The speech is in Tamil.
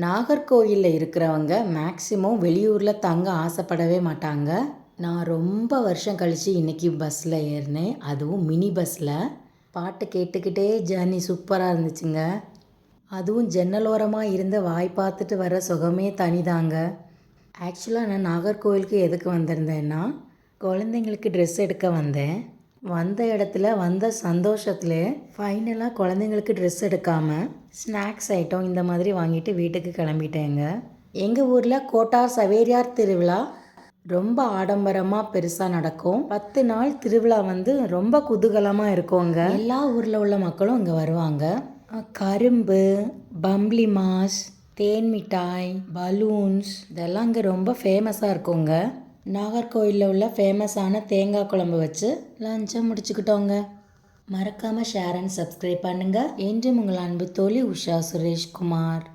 நாகர்கோயிலில் இருக்கிறவங்க மேக்ஸிமம் வெளியூரில் தங்க ஆசைப்படவே மாட்டாங்க. நான் ரொம்ப வருஷம் கழித்து இன்றைக்கி பஸ்ஸில் ஏறினேன், அதுவும் மினி பஸ்ஸில். பாட்டு கேட்டுக்கிட்டே ஜேர்னி சூப்பராக இருந்துச்சுங்க. அதுவும் ஜன்னலோரமாக இருந்த வாய் பார்த்துட்டு வர சுகமே தனிதாங்க. ஆக்சுவலாக நான் நாகர்கோவிலுக்கு எதுக்கு வந்திருந்தேன்னா, குழந்தைங்களுக்கு ட்ரெஸ் எடுக்க வந்தேன். வந்த இடத்துல வந்த சந்தோஷத்தில் ஃபைனலாக குழந்தைங்களுக்கு ட்ரெஸ் எடுக்காமல் ஸ்நாக்ஸ் ஐட்டம் இந்த மாதிரி வாங்கிட்டு வீட்டுக்கு கிளம்பிட்டேங்க. எங்கள் ஊரில் கோட்டார் சவேரியார் திருவிழா ரொம்ப ஆடம்பரமாக பெருசாக நடக்கும். 10 நாள் திருவிழா ரொம்ப குதூகலமாக இருக்குங்க. எல்லா ஊரில் உள்ள மக்களும் இங்கே வருவாங்க. கரும்பு, பம்ப்ளி மாஸ், தேன் மிட்டாய், பலூன்ஸ் இதெல்லாம் இங்கே ரொம்ப ஃபேமஸாக இருக்குங்க. நாகர்கோவிலில் உள்ள ஃபேமஸான தேங்காய் குழம்பு வச்சு லஞ்சை முடிச்சுக்கிட்டோங்க. மறக்காமல் ஷேர் அண்ட் சப்ஸ்கிரைப் பண்ணுங்கள். என்றும் உங்கள் அன்பு தோழி உஷா சுரேஷ்குமார்.